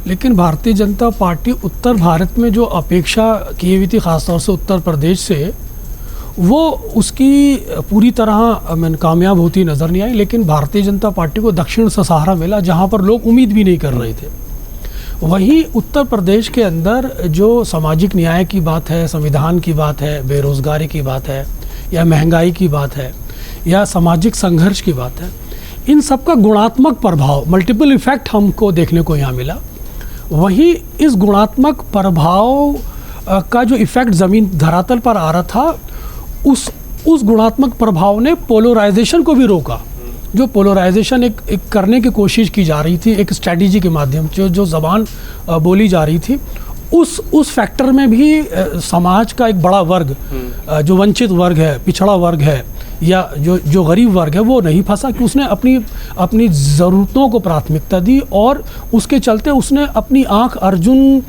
लेकिन भारतीय जनता पार्टी उत्तर भारत में जो अपेक्षा की हुई थी, ख़ासतौर से उत्तर प्रदेश से, वो उसकी पूरी तरह कामयाब होती नज़र नहीं आई। लेकिन भारतीय जनता पार्टी को दक्षिण से सहारा मिला, जहाँ पर लोग उम्मीद भी नहीं कर रहे थे। वहीं उत्तर प्रदेश के अंदर जो सामाजिक न्याय की बात है, संविधान की बात है, बेरोज़गारी की बात है, या महंगाई की बात है, या सामाजिक संघर्ष की बात है, इन सब का गुणात्मक प्रभाव, मल्टीपल इफ़ेक्ट हमको देखने को यहाँ मिला। वहीं इस गुणात्मक प्रभाव का जो इफ़ेक्ट ज़मीन धरातल पर आ रहा था, उस गुणात्मक प्रभाव ने पोलराइजेशन को भी रोका। जो पोलराइजेशन एक करने की कोशिश की जा रही थी, एक स्ट्रेटजी के माध्यम से जो ज़बान बोली जा रही थी, उस फैक्टर में भी समाज का एक बड़ा वर्ग, जो वंचित वर्ग है, पिछड़ा वर्ग है, या जो गरीब वर्ग है, वो नहीं फंसा कि उसने अपनी ज़रूरतों को प्राथमिकता दी, और उसके चलते उसने अपनी आंख अर्जुन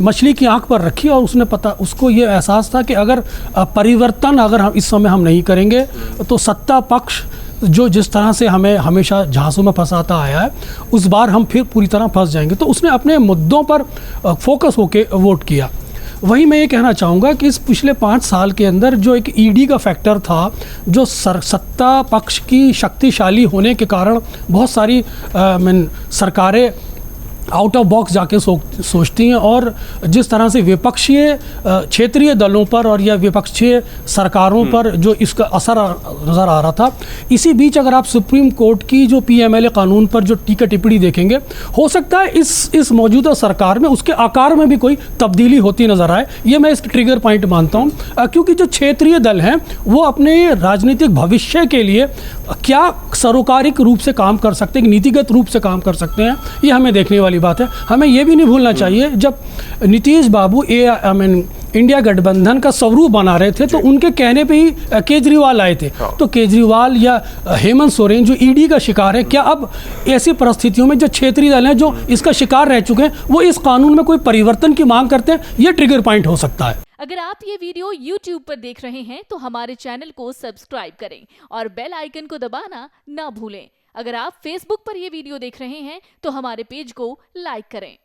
मछली की आंख पर रखी, और उसको ये एहसास था कि अगर परिवर्तन हम इस समय हम नहीं करेंगे तो सत्ता पक्ष जो जिस तरह से हमें हमेशा झांसों में फंसाता आया है, उस बार हम फिर पूरी तरह फंस जाएंगे। तो उसने अपने मुद्दों पर फोकस होके वोट किया। वहीं मैं ये कहना चाहूँगा कि इस पिछले 5 साल के अंदर जो एक ईडी का फैक्टर था, जो सत्ता पक्ष की शक्तिशाली होने के कारण बहुत सारी सरकारें आउट ऑफ बॉक्स जाके सोचती हैं, और जिस तरह से विपक्षीय क्षेत्रीय दलों पर और या विपक्षीय सरकारों पर जो इसका असर नज़र आ रहा था। इसी बीच अगर आप सुप्रीम कोर्ट की जो पीएमएलए कानून पर जो टीका टिप्पणी देखेंगे, हो सकता है इस मौजूदा सरकार में उसके आकार में भी कोई तब्दीली होती नज़र आए। ये मैं इसका ट्रिगर पॉइंट मानता हूँ, क्योंकि जो क्षेत्रीय दल हैं वो अपने राजनीतिक भविष्य के लिए क्या सरोकारिक रूप से काम कर सकते हैं, नीतिगत रूप से काम कर सकते हैं, ये हमें देखने वाली बात है। हमें यह भी नहीं भूलना चाहिए, जब नीतीश बाबू इंडिया गठबंधन का स्वरूप बना रहे थे, तो उनके कहने पे ही केजरीवाल आए थे। तो केजरीवाल या हेमंत सोरेन जो ईडी का शिकार है, क्या अब ऐसी परिस्थितियों में जो क्षेत्रीय दल हैं जो इसका शिकार रह चुके हैं, वो इस कानून में कोई परिवर्तन की मांग करते हैं? ये ट्रिगर पॉइंट हो सकता है। अगर आप ये वीडियो YouTube पर देख रहे हैं तो हमारे चैनल को सब्सक्राइब करें और बेल आइकन को दबाना ना भूलें। अगर आप Facebook पर ये वीडियो देख रहे हैं तो हमारे पेज को लाइक करें।